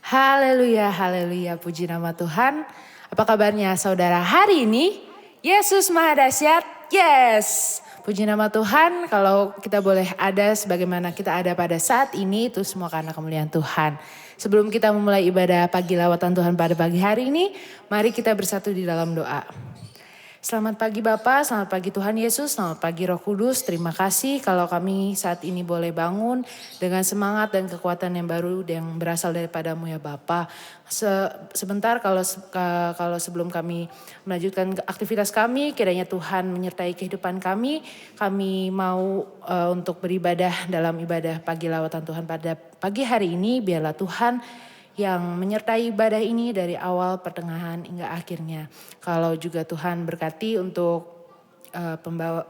Haleluya, haleluya, puji nama Tuhan. Apa kabarnya saudara hari ini? Yesus Maha Dahsyat, yes. Puji nama Tuhan, kalau kita boleh ada sebagaimana kita ada pada saat ini, itu semua karena kemuliaan Tuhan. Sebelum kita memulai ibadah pagi lawatan Tuhan pada pagi hari ini, mari kita bersatu di dalam doa. Selamat pagi Bapak, selamat pagi Tuhan Yesus, selamat pagi Roh Kudus. Terima kasih kalau kami saat ini boleh bangun dengan semangat dan kekuatan yang baru yang berasal daripadamu ya Bapak. Sebentar kalau sebelum kami melanjutkan aktivitas kami, kiranya Tuhan menyertai kehidupan kami. Kami mau untuk beribadah dalam ibadah pagi lawatan Tuhan pada pagi hari ini. Biarlah Tuhan yang menyertai ibadah ini dari awal, pertengahan, hingga akhirnya. Kalau juga Tuhan berkati untuk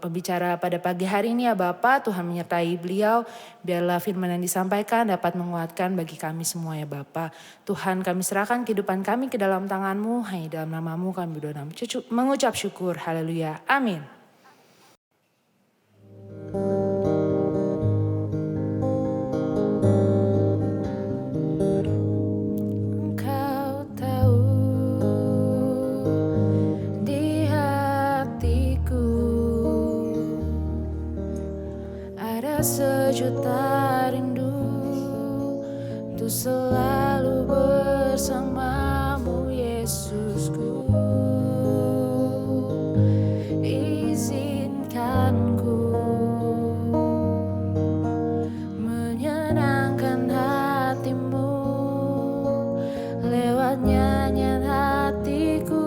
pembicara pada pagi hari ini ya Bapak, Tuhan menyertai beliau. Biarlah firman yang disampaikan dapat menguatkan bagi kami semua ya Bapak. Tuhan, kami serahkan kehidupan kami ke dalam tangan-Mu. Hanya dalam nama-Mu kami berdoa mengucap syukur. Haleluya. Amin. Sejuta rindu untuk selalu bersamamu Yesusku. Izinkan ku menyenangkan hatimu lewat nyanyian hatiku.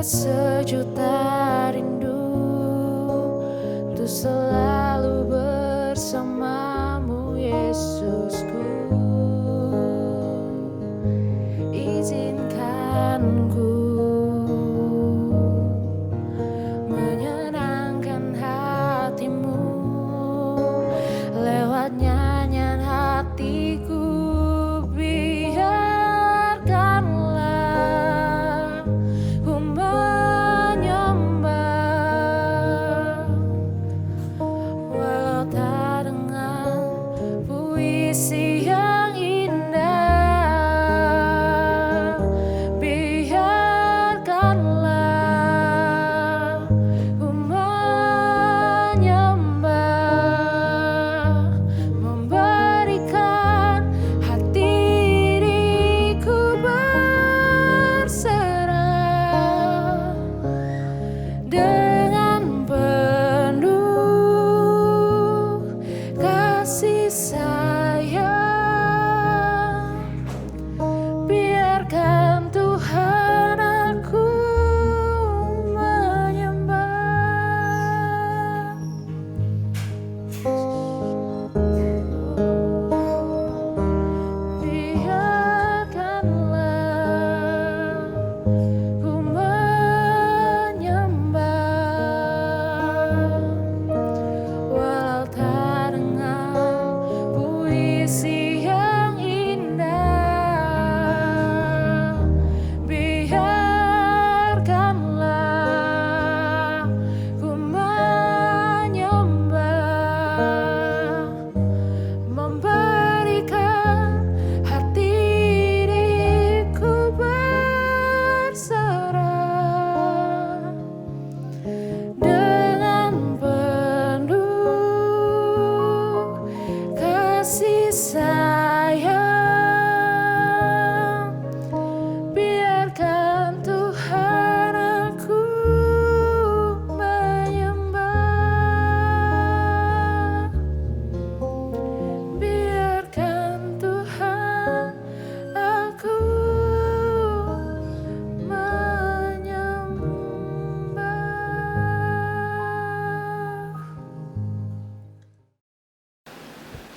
Sejuta rindu untuk selalu bersamamu Yesusku. Izinkan ku menyenangkan hatimu lewat nyanyian hatiku.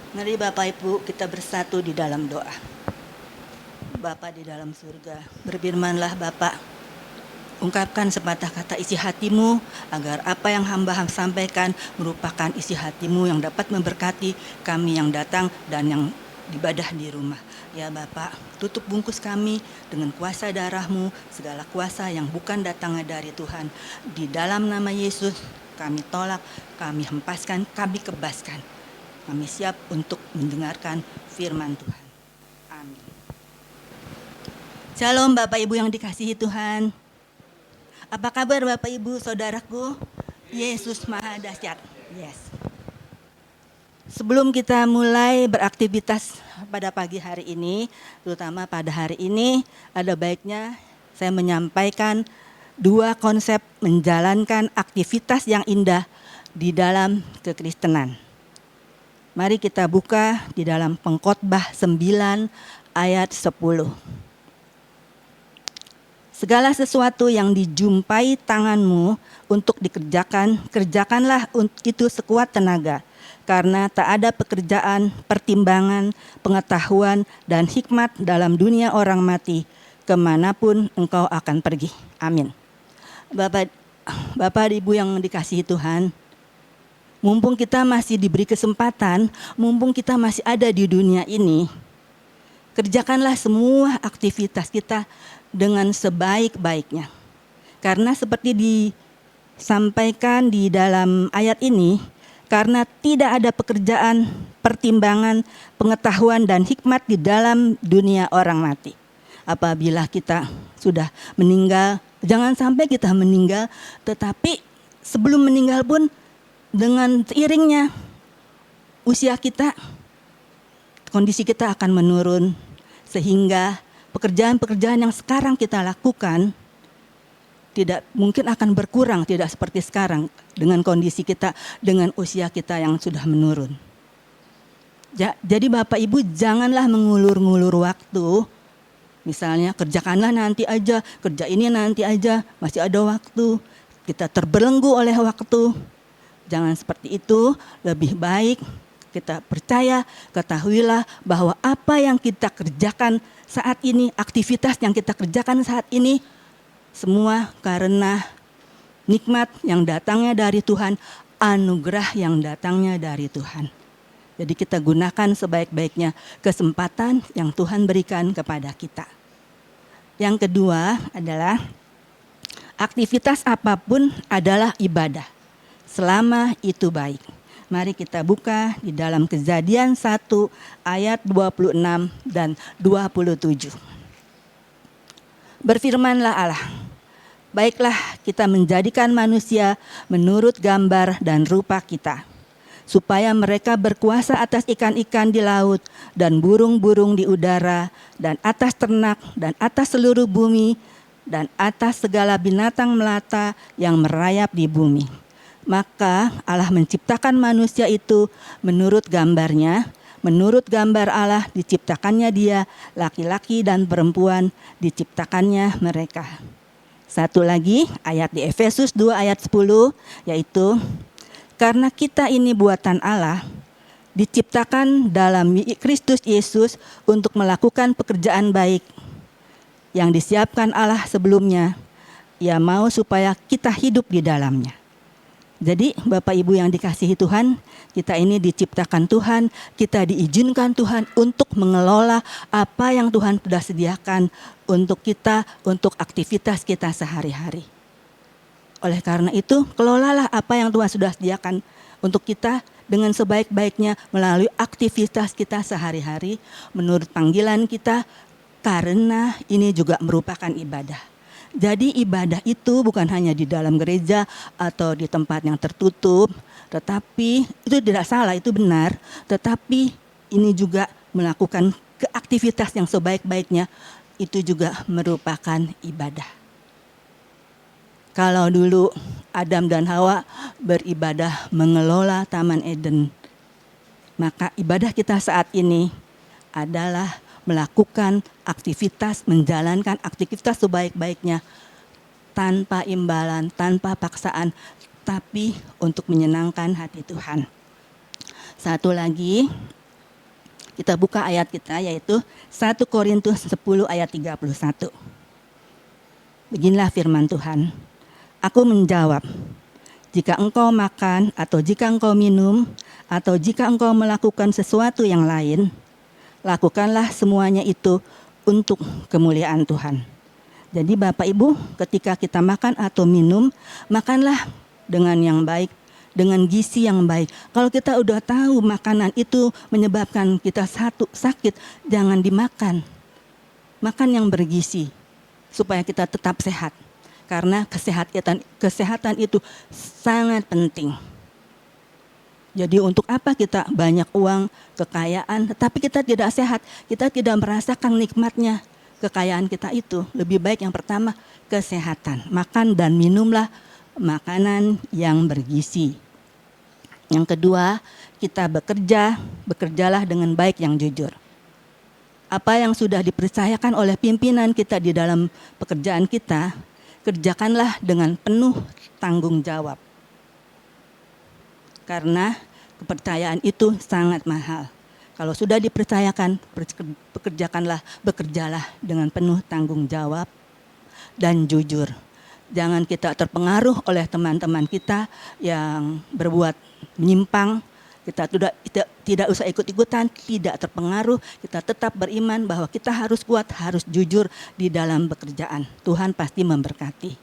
Mari Bapak Ibu kita bersatu di dalam doa. Bapa di dalam surga, berfirmanlah Bapak, ungkapkan sepatah kata isi hatimu agar apa yang hamba sampaikan merupakan isi hatimu yang dapat memberkati kami yang datang dan yang ibadah di rumah. Ya Bapak, tutup bungkus kami dengan kuasa darah-Mu, segala kuasa yang bukan datangnya dari Tuhan. Di dalam nama Yesus kami tolak, kami hempaskan, kami kebaskan. Kami siap untuk mendengarkan firman Tuhan. Amin. Shalom Bapak Ibu yang dikasihi Tuhan. Apa kabar Bapak Ibu saudaraku? Yesus Maha Dahsyat. Yes. Sebelum kita mulai beraktivitas pada pagi hari ini, terutama pada hari ini, ada baiknya saya menyampaikan dua konsep menjalankan aktivitas yang indah di dalam kekristenan. Mari kita buka di dalam Pengkhotbah 9 ayat 10. Segala sesuatu yang dijumpai tanganmu untuk dikerjakan, kerjakanlah itu sekuat tenaga. Karena tak ada pekerjaan, pertimbangan, pengetahuan, dan hikmat dalam dunia orang mati, kemanapun engkau akan pergi. Amin. Bapak Ibu yang dikasihi Tuhan, mumpung kita masih diberi kesempatan, mumpung kita masih ada di dunia ini, kerjakanlah semua aktivitas kita dengan sebaik-baiknya. Karena seperti disampaikan di dalam ayat ini, karena tidak ada pekerjaan, pertimbangan, pengetahuan, dan hikmat di dalam dunia orang mati. Apabila kita sudah meninggal, jangan sampai kita meninggal, tetapi sebelum meninggal pun dengan seiringnya usia kita, kondisi kita akan menurun, sehingga pekerjaan-pekerjaan yang sekarang kita lakukan tidak mungkin akan berkurang, tidak seperti sekarang dengan kondisi kita, dengan usia kita yang sudah menurun. Jadi Bapak Ibu janganlah mengulur-ngulur waktu, misalnya kerjakanlah nanti aja, kerja ini nanti aja, masih ada waktu, kita terbelenggu oleh waktu. Jangan seperti itu, lebih baik kita percaya, ketahuilah bahwa apa yang kita kerjakan saat ini, aktivitas yang kita kerjakan saat ini, semua karena nikmat yang datangnya dari Tuhan, anugerah yang datangnya dari Tuhan. Jadi kita gunakan sebaik-baiknya kesempatan yang Tuhan berikan kepada kita. Yang kedua adalah aktivitas apapun adalah ibadah, selama itu baik. Mari kita buka di dalam Kejadian 1 ayat 26 dan 27. Berfirmanlah Allah, baiklah kita menjadikan manusia menurut gambar dan rupa kita, supaya mereka berkuasa atas ikan-ikan di laut dan burung-burung di udara dan atas ternak dan atas seluruh bumi dan atas segala binatang melata yang merayap di bumi. Maka Allah menciptakan manusia itu menurut gambarnya, menurut gambar Allah diciptakannya dia, laki-laki dan perempuan diciptakannya mereka. Satu lagi ayat di Efesus 2 ayat 10, yaitu karena kita ini buatan Allah, diciptakan dalam Kristus Yesus untuk melakukan pekerjaan baik yang disiapkan Allah sebelumnya. Ia mau supaya kita hidup di dalamnya. Jadi Bapak Ibu yang dikasihi Tuhan, kita ini diciptakan Tuhan, kita diizinkan Tuhan untuk mengelola apa yang Tuhan sudah sediakan untuk kita, untuk aktivitas kita sehari-hari. Oleh karena itu, kelolalah apa yang Tuhan sudah sediakan untuk kita dengan sebaik-baiknya melalui aktivitas kita sehari-hari menurut panggilan kita, karena ini juga merupakan ibadah. Jadi ibadah itu bukan hanya di dalam gereja atau di tempat yang tertutup, tetapi itu tidak salah, itu benar. Tetapi ini juga melakukan aktivitas yang sebaik-baiknya, itu juga merupakan ibadah. Kalau dulu Adam dan Hawa beribadah mengelola Taman Eden, maka ibadah kita saat ini adalah melakukan aktivitas, menjalankan aktivitas sebaik-baiknya tanpa imbalan, tanpa paksaan, tapi untuk menyenangkan hati Tuhan. Satu lagi, Kita buka ayat kita yaitu 1 Korintus 10 ayat 31. Beginilah firman Tuhan. Aku menjawab, jika engkau makan atau jika engkau minum atau jika engkau melakukan sesuatu yang lain, lakukanlah semuanya itu untuk kemuliaan Tuhan. Jadi Bapak Ibu, ketika kita makan atau minum, makanlah dengan yang baik, dengan gizi yang baik. Kalau kita udah tahu makanan itu menyebabkan kita sakit, jangan dimakan. Makan yang bergizi supaya kita tetap sehat. Karena kesehatan itu sangat penting. Jadi untuk apa kita banyak uang, kekayaan, tetapi kita tidak sehat, kita tidak merasakan nikmatnya kekayaan kita itu. Lebih baik yang pertama kesehatan. Makan dan minumlah makanan yang bergizi. Yang kedua, kita bekerjalah dengan baik yang jujur. Apa yang sudah dipercayakan oleh pimpinan kita di dalam pekerjaan kita, kerjakanlah dengan penuh tanggung jawab. Karena kepercayaan itu sangat mahal. Kalau sudah dipercayakan, bekerjalah dengan penuh tanggung jawab dan jujur. Jangan kita terpengaruh oleh teman-teman kita yang berbuat menyimpang. Kita tidak usah ikut-ikutan, tidak terpengaruh. Kita tetap beriman bahwa kita harus kuat, harus jujur di dalam pekerjaan. Tuhan pasti memberkati.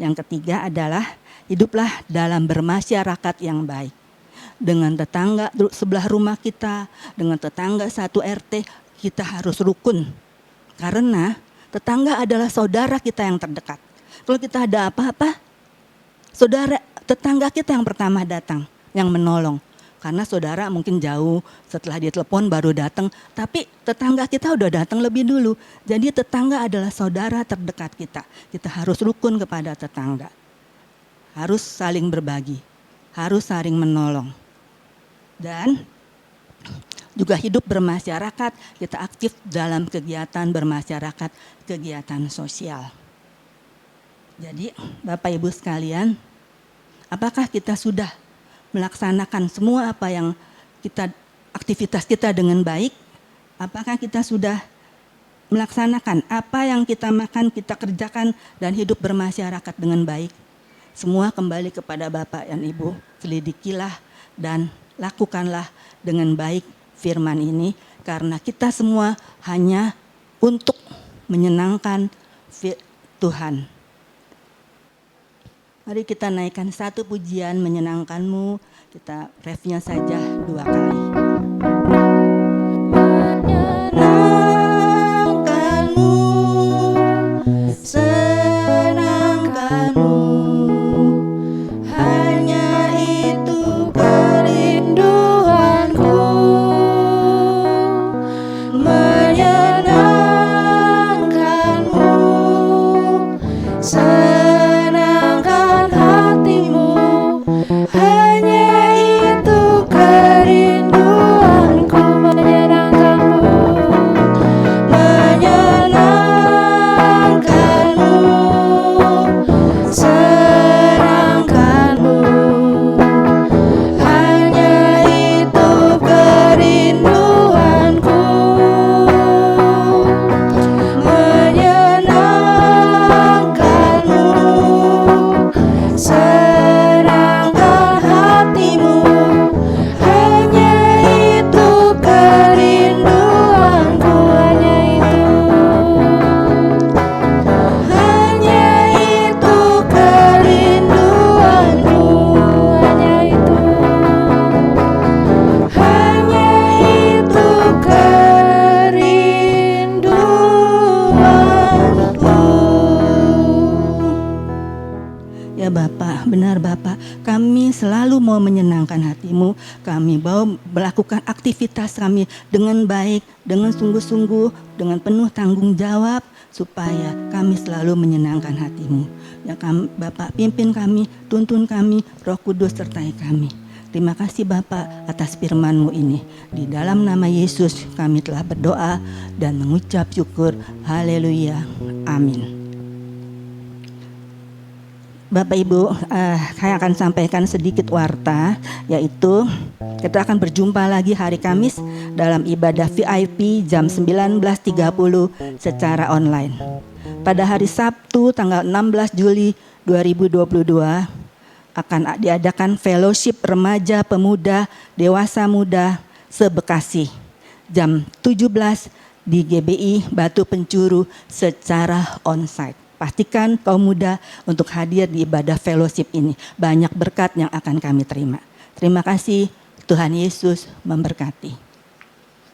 Yang ketiga adalah hiduplah dalam bermasyarakat yang baik. Dengan tetangga sebelah rumah kita, dengan tetangga satu RT, kita harus rukun. Karena tetangga adalah saudara kita yang terdekat. Kalau kita ada apa-apa, tetangga kita yang pertama datang, yang menolong. Karena saudara mungkin jauh, setelah dia telepon baru datang, tapi tetangga kita udah datang lebih dulu. Jadi tetangga adalah saudara terdekat kita. Kita harus rukun kepada tetangga. Harus saling berbagi, harus saling menolong. Dan juga hidup bermasyarakat, kita aktif dalam kegiatan bermasyarakat, kegiatan sosial. Jadi Bapak Ibu sekalian, apakah kita sudah melaksanakan semua apa yang aktivitas kita dengan baik? Apakah kita sudah melaksanakan apa yang kita makan, kita kerjakan dan hidup bermasyarakat dengan baik? Semua kembali kepada Bapak dan Ibu, selidikilah dan lakukanlah dengan baik firman ini, karena kita semua hanya untuk menyenangkan Tuhan. Mari kita naikkan satu pujian menyenangkanmu, kita refnya saja 2 kali. Menyenangkanmu, senangkanmu, hanya itu kerinduanku. Menyenangkanmu, senangkan hatimu, hanya itu kerinduanku. Menyenangkanmu, menyenangkanmu, senangkanmu, hanya itu kerinduanku. Menyenangkanmu, senangkan hatimu, hanya itu kerinduanku. Hanya itu kerinduanku, hanya itu kerinduanku. Ya Bapak, benar Bapak, kami selalu mau menyenangkan hatimu. Kami mau melakukan aktivitas kami dengan baik, dengan sungguh-sungguh, dengan penuh tanggung jawab, supaya kami selalu menyenangkan hatimu. Ya Bapak, pimpin kami, tuntun kami, Roh Kudus sertai kami. Terima kasih Bapak atas firman-Mu ini. Di dalam nama Yesus kami telah berdoa dan mengucap syukur. Haleluya. Amin. Bapak Ibu, saya akan sampaikan sedikit warta, yaitu kita akan berjumpa lagi hari Kamis dalam ibadah VIP jam 19.30 secara online. Pada hari Sabtu tanggal 16 Juli 2022 akan diadakan fellowship remaja, pemuda, dewasa muda se-Bekasi jam 17 di GBI Batu Pencuru secara onsite. Pastikan kaum muda untuk hadir di ibadah fellowship ini. Banyak berkat yang akan kami terima. Terima kasih, Tuhan Yesus memberkati.